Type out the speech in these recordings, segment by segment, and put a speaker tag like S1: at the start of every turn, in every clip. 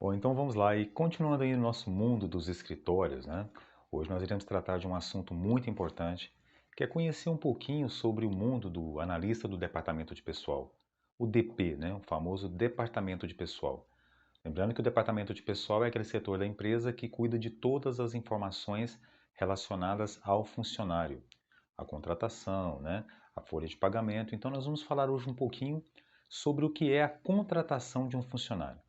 S1: Bom, então vamos lá. E continuando aí no nosso mundo dos escritórios, né? Hoje nós iremos tratar de um assunto muito importante, que é conhecer um pouquinho sobre o mundo do analista do departamento de pessoal, o DP, né? O famoso departamento de pessoal. Lembrando que o departamento de pessoal é aquele setor da empresa que cuida de todas as informações relacionadas ao funcionário, a contratação, né? A folha de pagamento. Então nós vamos falar hoje um pouquinho sobre o que é a contratação de um funcionário.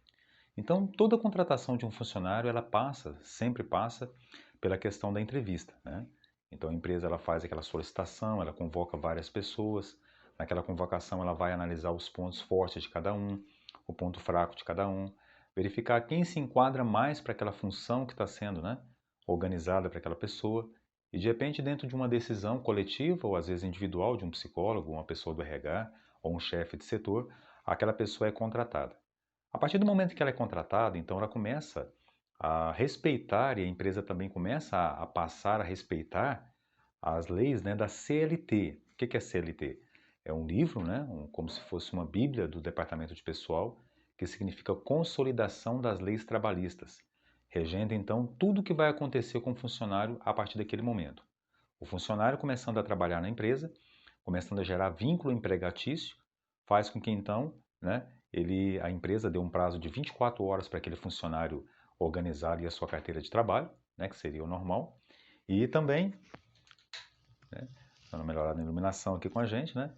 S1: Então, toda contratação de um funcionário, ela passa, sempre passa, pela questão da entrevista, né? Então, a empresa ela faz aquela solicitação, ela convoca várias pessoas, naquela convocação ela vai analisar os pontos fortes de cada um, o ponto fraco de cada um, verificar quem se enquadra mais para aquela função que está sendo, né, organizada para aquela pessoa, e de repente, dentro de uma decisão coletiva ou às vezes individual de um psicólogo, uma pessoa do RH ou um chefe de setor, aquela pessoa é contratada. A partir do momento que ela é contratada, então ela começa a respeitar e a empresa também começa a passar a respeitar as leis, né, da CLT. O que é CLT? É um livro, né, como se fosse uma bíblia do departamento de pessoal, que significa Consolidação das Leis Trabalhistas, regendo então tudo o que vai acontecer com o funcionário a partir daquele momento. O funcionário começando a trabalhar na empresa, começando a gerar vínculo empregatício, faz com que então, né, a empresa dê um prazo de 24 horas para aquele funcionário organizar ali a sua carteira de trabalho, né, que seria o normal, e também, né, dando uma melhorada na iluminação aqui com a gente, né,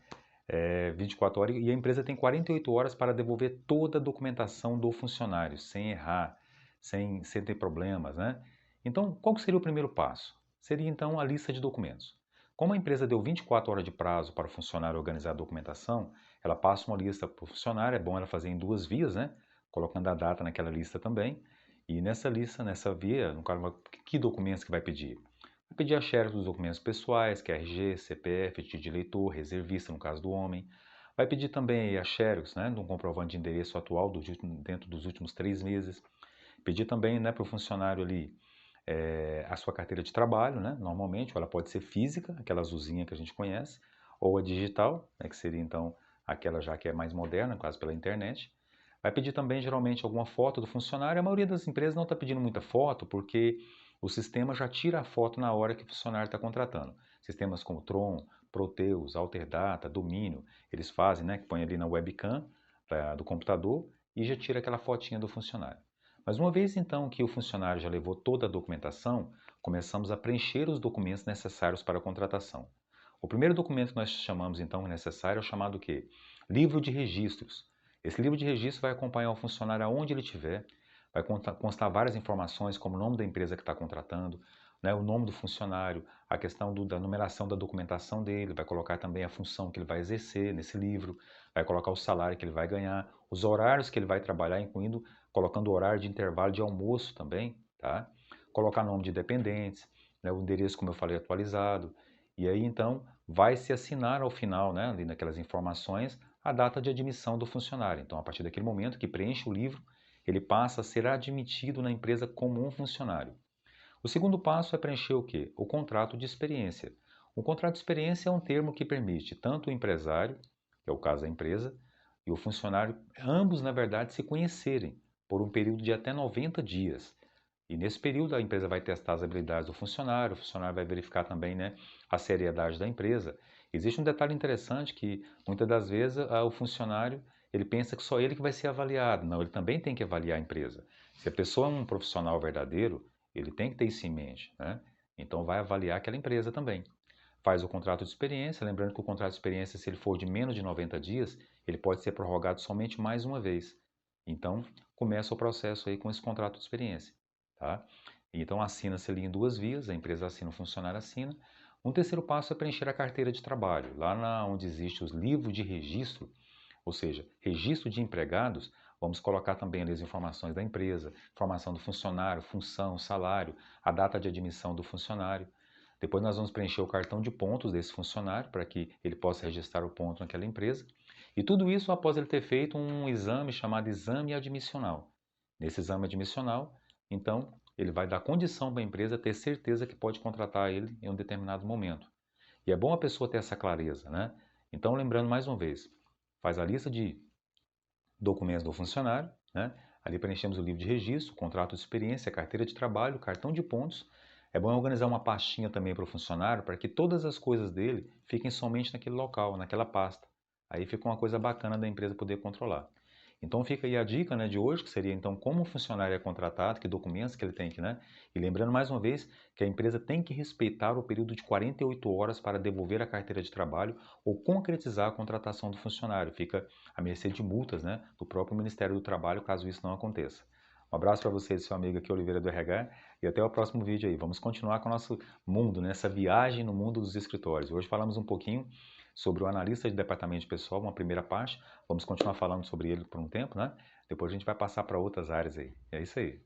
S1: 24 horas, e a empresa tem 48 horas para devolver toda a documentação do funcionário, sem errar, sem ter problemas, né? Então, qual que seria o primeiro passo? Seria então a lista de documentos. Como a empresa deu 24 horas de prazo para o funcionário organizar a documentação, ela passa uma lista para o funcionário, é bom ela fazer em duas vias, né? Colocando a data naquela lista também. E nessa lista, nessa via, no caso, que documentos que vai pedir? Vai pedir a xerox dos documentos pessoais, que é RG, CPF, título de eleitor, reservista no caso do homem. Vai pedir também a xerox, né, de um comprovante de endereço atual dentro dos últimos 3 meses. Pedir também, né, para o funcionário ali a sua carteira de trabalho, né, normalmente, ou ela pode ser física, aquela azulzinha que a gente conhece, ou a digital, né, que seria então aquela já que é mais moderna, quase pela internet. Vai pedir também, geralmente, alguma foto do funcionário. A maioria das empresas não está pedindo muita foto, porque o sistema já tira a foto na hora que o funcionário está contratando. Sistemas como Tron, Proteus, Alterdata, Domínio, eles fazem, né, que põe ali na webcam do computador e já tira aquela fotinha do funcionário. Mas uma vez então que o funcionário já levou toda a documentação, começamos a preencher os documentos necessários para a contratação. O primeiro documento que nós chamamos então necessário é o chamado o quê? Livro de registros. Esse livro de registro vai acompanhar o funcionário aonde ele estiver, vai constar várias informações como o nome da empresa que está contratando, né, o nome do funcionário, a questão da numeração da documentação dele, vai colocar também a função que ele vai exercer nesse livro, vai colocar o salário que ele vai ganhar, os horários que ele vai trabalhar, incluindo colocando o horário de intervalo de almoço também, tá? Colocar nome de dependentes, né, o endereço, como eu falei, atualizado. E aí, então, vai se assinar ao final, né, ali naquelas informações, a data de admissão do funcionário. Então, a partir daquele momento que preenche o livro, ele passa a ser admitido na empresa como um funcionário. O segundo passo é preencher o quê? O contrato de experiência. O contrato de experiência é um termo que permite tanto o empresário, que é o caso da empresa, e o funcionário, ambos, na verdade, se conhecerem por um período de até 90 dias. E nesse período a empresa vai testar as habilidades do funcionário, o funcionário vai verificar também, né, a seriedade da empresa. Existe um detalhe interessante que muitas das vezes o funcionário ele pensa que só ele que vai ser avaliado. Não, ele também tem que avaliar a empresa. Se a pessoa é um profissional verdadeiro, ele tem que ter isso em mente, né? Então vai avaliar aquela empresa também. Faz o contrato de experiência, lembrando que o contrato de experiência, se ele for de menos de 90 dias, ele pode ser prorrogado somente mais uma vez. Então, começa o processo aí com esse contrato de experiência, tá? Então, assina-se ali em duas vias, a empresa assina, o funcionário assina. Um terceiro passo é preencher a carteira de trabalho. Lá onde existe os livros de registro, ou seja, registro de empregados, vamos colocar também ali as informações da empresa, informação do funcionário, função, salário, a data de admissão do funcionário. Depois nós vamos preencher o cartão de pontos desse funcionário para que ele possa registrar o ponto naquela empresa. E tudo isso após ele ter feito um exame chamado exame admissional. Nesse exame admissional, então, ele vai dar condição para a empresa ter certeza que pode contratar ele em um determinado momento. E é bom a pessoa ter essa clareza, né? Então, lembrando mais uma vez, faz a lista de documentos do funcionário, né? Ali preenchemos o livro de registro, contrato de experiência, carteira de trabalho, cartão de pontos. É bom organizar uma pastinha também para o funcionário, para que todas as coisas dele fiquem somente naquele local, naquela pasta. Aí fica uma coisa bacana da empresa poder controlar. Então fica aí a dica, né, de hoje, que seria então como o funcionário é contratado, que documentos que ele tem que, né? E lembrando mais uma vez que a empresa tem que respeitar o período de 48 horas para devolver a carteira de trabalho ou concretizar a contratação do funcionário. Fica à mercê de multas, né, do próprio Ministério do Trabalho, caso isso não aconteça. Um abraço para você, seu amigo aqui, Oliveira do RH, e até o próximo vídeo aí. Vamos continuar com o nosso mundo, nessa viagem no mundo dos escritórios. Hoje falamos um pouquinho sobre o analista de departamento de pessoal, uma primeira parte. Vamos continuar falando sobre ele por um tempo, né? Depois a gente vai passar para outras áreas aí. É isso aí.